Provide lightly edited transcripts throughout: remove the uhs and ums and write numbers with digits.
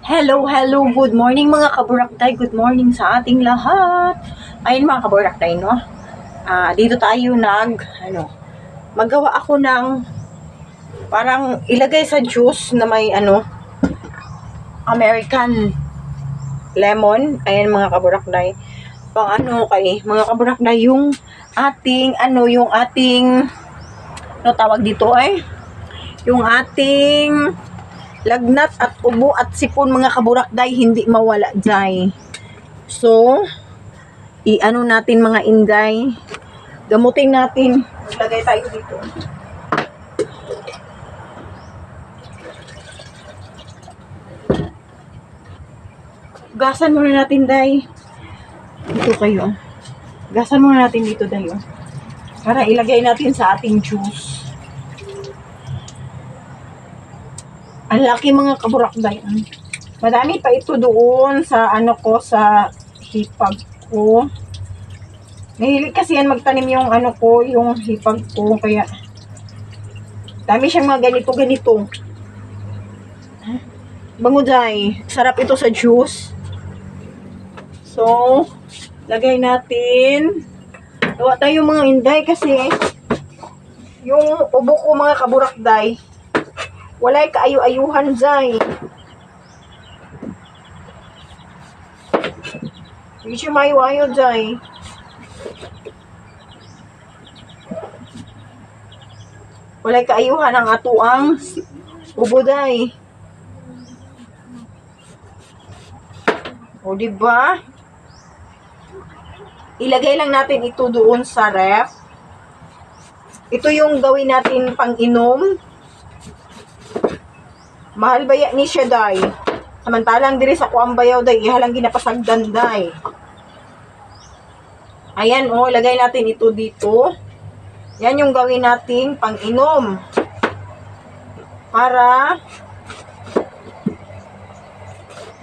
Hello, good morning mga kaburakday, good morning sa ating lahat. Ayun mga kaburakday, no? Dito tayo magawa ako ng parang ilagay sa juice na may American lemon. Ayan mga kaburakday. Mga kaburakday, yung ating tawag dito yung ating lagnat at ubo at sipon mga kaburakday, hindi mawala dyan. So, natin mga inday. Gamutin natin. Maglagay tayo dito. Gasan muna natin, day. Dito kayo. Gasan muna natin dito, day. Para ilagay natin sa ating juice. Ang laki mga kaburakday. Madami pa ito doon sa sa hipag ko. Mahilig kasi yan magtanim yung yung hipag ko. Kaya, dami siyang mga ganito. Bango day. Sarap ito sa juice. So, lagay natin. Gawa tayo mga inday kasi yung ubo ko mga kaburakday, walay kaayu-ayuhan dyan. Hindi siya mayo-ayo dyan. Walay kaayuhan ang atuang ubo day. O diba? Ilagay lang natin ito doon sa ref. Ito yung gawin natin pang-inom. Mahal baya ni siya day. Samantalang diri sa kuang bayaw day, ihalang ginapasagdan day. Ayan ilagay natin ito dito. Yan yung gawin nating pang-inom. Para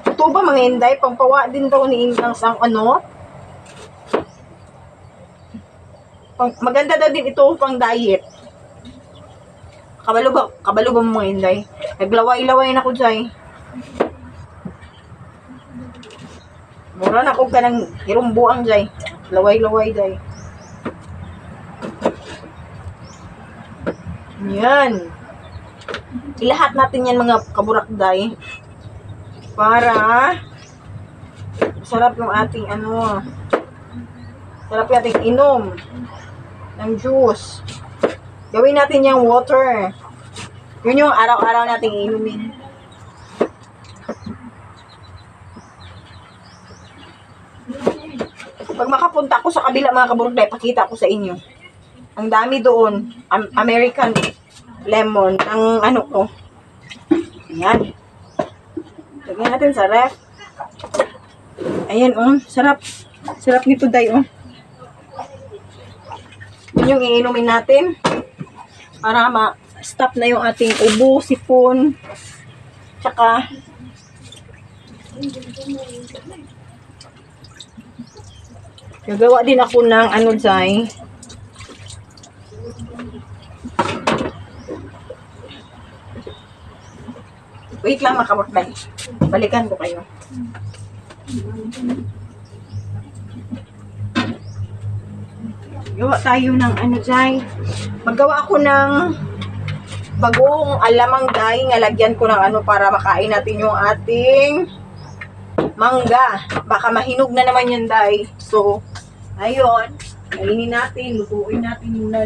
ito ba mga inday, pampawa din daw ni Inang sang maganda daw din ito pang diet. Kabalo ba mga inday? Naglaway-laway na ko dyan. Mura na ko ka ng hirumbuang dyan. Laway-laway dyan. Yan. Ilahat natin yan mga kaburakday. Para sarap yung ating sarap yung ating inom ng juice. Gawin natin yung water. Yun yung araw-araw nating inumin. Pag makapunta ako sa kabila mga kaburakday, pakita ko sa inyo. Ang dami doon. American lemon. Ang ko. Ayan. Lagyan natin sa ref. Ayan sarap. Sarap nito day Yun yung iinumin natin. Para ma-stop na yung ating ubo, sipon, tsaka gagawa din ako ng dyan. Wait lang mga kaburakday. Balikan ko kayo. Gawa tayo ng dyan. Maggawa ako ng bagong alamang day. Ngalagyan ko ng para makain natin yung ating mangga. Baka mahinog na naman yan day. So, ayun. Kainin natin. Lutuin natin muna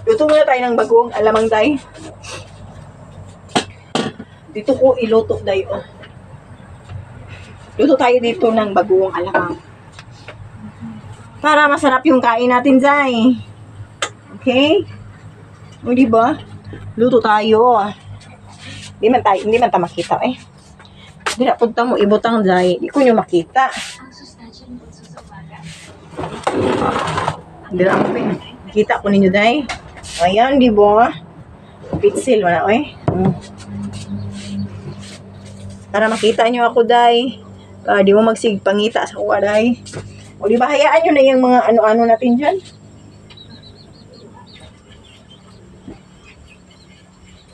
luto muna tayo ng bagong alamang day. Dito ko iluto day Luto tayo dito ng bagong alamang. Para masarap yung kain natin day. Okay? O diba? Luto tayo. Hindi man tayo makita Hindi na punta mo ibutang day. Hindi ko nyo makita. Hindi na makita ko ninyo day. Ayan, diba? Pitsil wala Para makita nyo ako day. Di mo magsigpangita sa kuwa day. O diba, hayaan nyo na yung mga ano-ano natin dyan.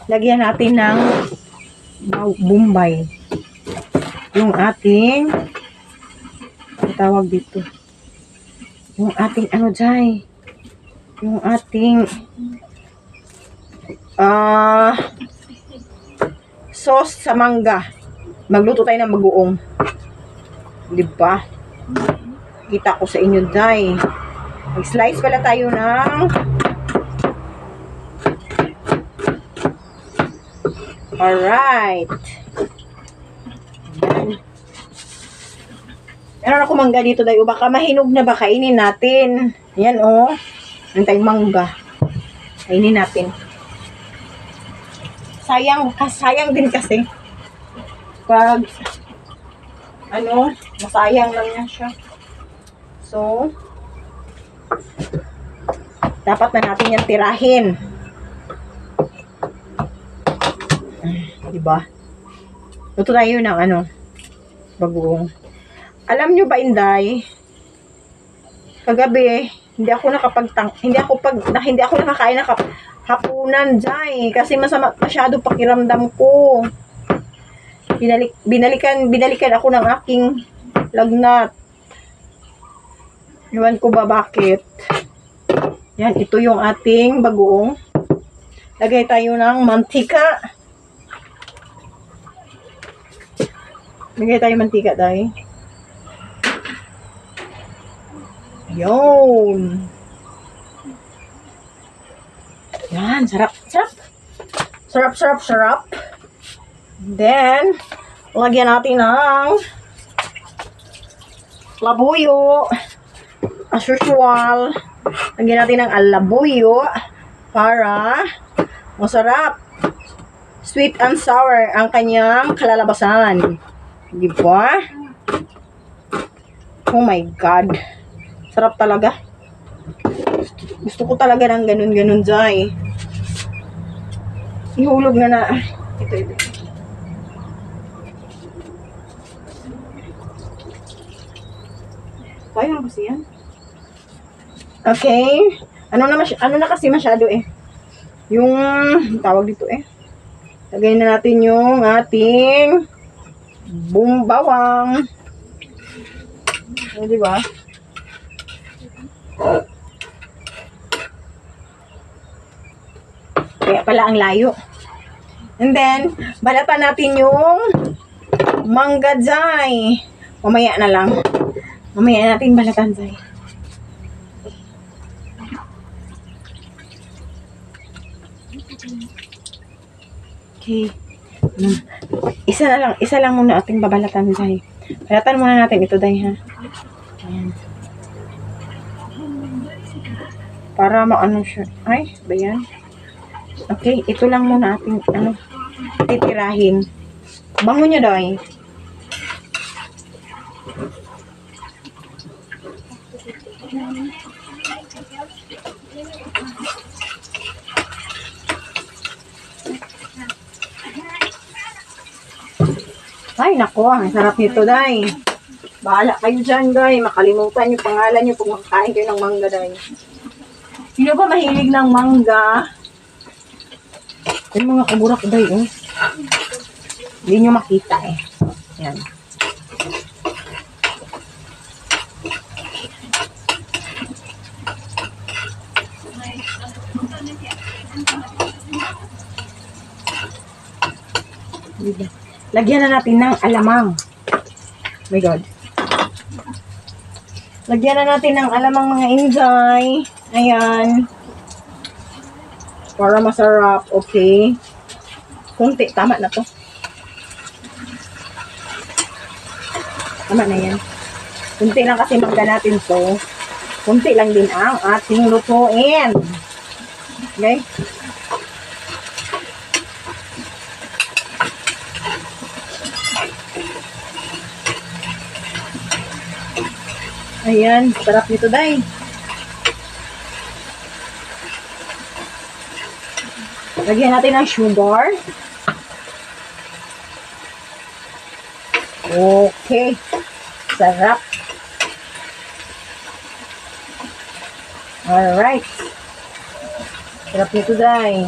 Lagyan natin ng Bombay. Yung ating, ang tawag dito, yung ating ano dyan, yung ating sauce sa mangga. Magluto tayo ng bagoong. Di ba? Kita ko sa inyo dyan. Mag-slice pala tayo ng alright. Yan. Meron ako mangga dito dahil baka mahinog na ba, kainin natin. Yan oh. Ang tayong mangga. Kainin natin. Sayang din kasi. Pag ano, masayang lang yan siya. So, dapat na natin yan tirahin. Diba? Luto tayo ng ano, bagoong. Alam nyo ba, Inday, kagabi, hindi ako nakakain ng hapunan, Jai, kasi masyado pakiramdam ko. Binalikan ako ng aking lagnat. Iwan ko ba bakit? Yan, ito yung ating bagoong. Lagay tayo ng mantika. Lagay tayo mantika, Day. Yun. Yan, sarap. Sarap. Then, lagyan natin ng labuyo. As usual, lagyan natin ng labuyo para masarap. Sweet and sour ang kanyang kalalabasan. Di ba? Oh my God. Sarap talaga. Gusto ko talaga ng ganun-ganun, Jai. Ihulog na. Ito. Kaya kasi yan. Okay. Ano na kasi masyado eh. Yung tawag dito eh. Lagay na natin yung ating bumbawang. O, diba? Kaya pala ang layo. And then, balatan natin yung mangga, Jai. Mamaya na lang. Mamaya natin balatan, Jai. Okay. Isa lang muna ating babalatan, Jai. Balatan muna natin ito, Jai, ha? Ayan. Para maano siya. Ay, ba yan? Okay, ito lang muna ating titirahin. Bango niya, Jai. Ay, nako, ang sarap nito, Day. Bahala kayo dyan, Day. Makalimutan yung pangalan nyo pag makakain kayo ng mangga, Day. Sino ba mahilig ng mangga? Yung mga kaburak, Day, oh. Hindi nyo makita, eh. Yan. Lagyan na natin ng alamang. Oh my God. Lagyan na natin ng alamang, mga inday. Ayan. Para masarap. Okay. Kunti. Tama na to. Tama na yan. Kunti lang kasi mangga natin to. Kunti lang din ang ating lutuin. Okay? Ayan, sarap nito, Day. Lagyan natin ng sugar. Okay. Sarap. Alright. Sarap nito, Day.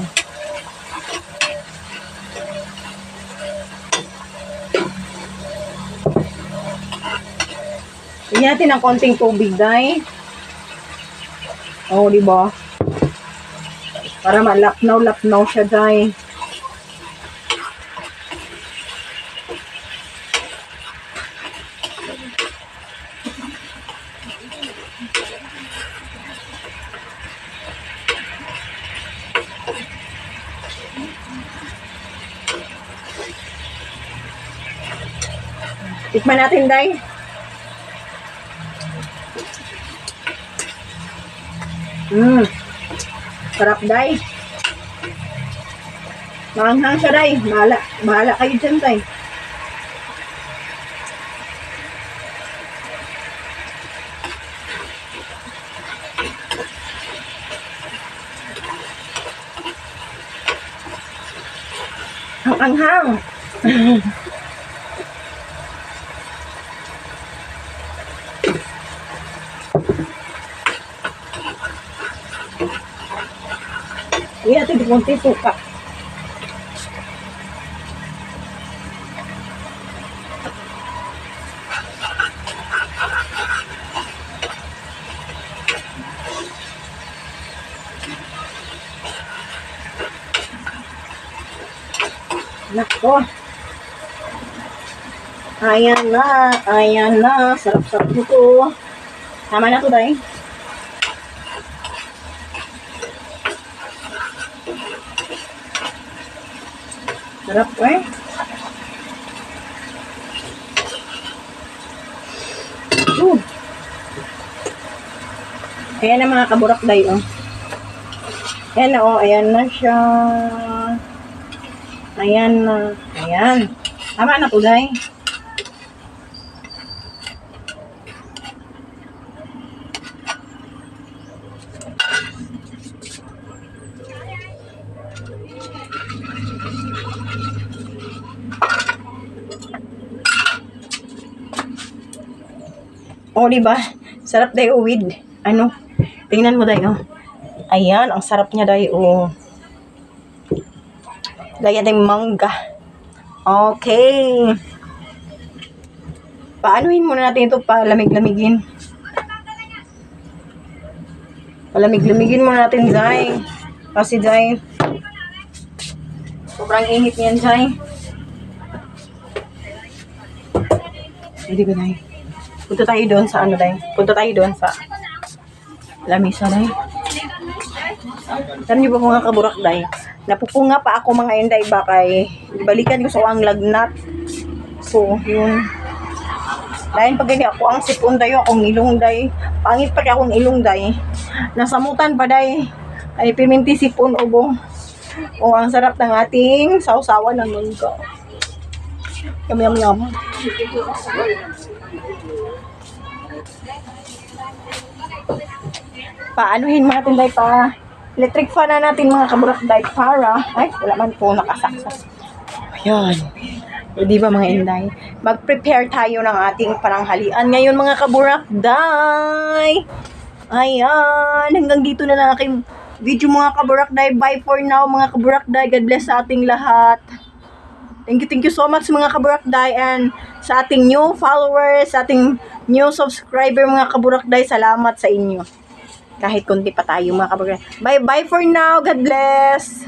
Lagyan natin ng konting tubig, day. Oh, di ba? Para malapnaw-lapnaw siya, day. Tikman natin, day. Sarap, day. Maanghang siya, day. Bahala kayo dyan, day. Ang anghang. Iya, ito di konti suka. Nako. Ayan na. Sarap-sarap nito. Tama na to, day. Sarap, eh. Ayan na mga kaburak, day, oh. Ayan na, oh. Ayan na siya. Ayan na. Ayan. Tama na to, day. Oh, diba? Sarap day with ano? Tingnan mo day, oh. Ayan, ang sarap niya day, oh. Lagyan tayong mangga. Okay. Paanuhin muna natin ito, palamig-lamigin. Palamig-lamigin muna natin, day. Kasi day, sobrang init niyan, day. Hindi ba, day? Punta tayo doon sa ano, day. Punta tayo doon sa lamisa, day. Alam niyo ba mga kaburak, day? Napupunga pa ako mga inday, bakay balikan ko sa ang lagnat. So, yun. Dahil pag gani ako ang sipon, day, akong ilong, day. Pangit pa akong ilong, day. Nasamutan pa, day. Ay, piminti sipon, ubo. O, ang sarap ng ating sausawan ng munggo. Yum. Paanuhin mga tinday pa. Electric fan na natin mga kaburak, day, para. Ay, wala man po nakasaksak. Ayan. O, diba mga inday? Mag-prepare tayo ng ating pananghalian ngayon mga kaburak, day. Ayan. Hanggang dito na lang aking video mga kaburak, day. Bye for now mga kaburak, day. God bless sa ating lahat. Thank you so much mga kaburak, day. And sa ating new followers, sa ating new subscriber mga kaburak, day. Salamat sa inyo. Kahit kunti pa tayo mga kaburak. Bye for now. God bless.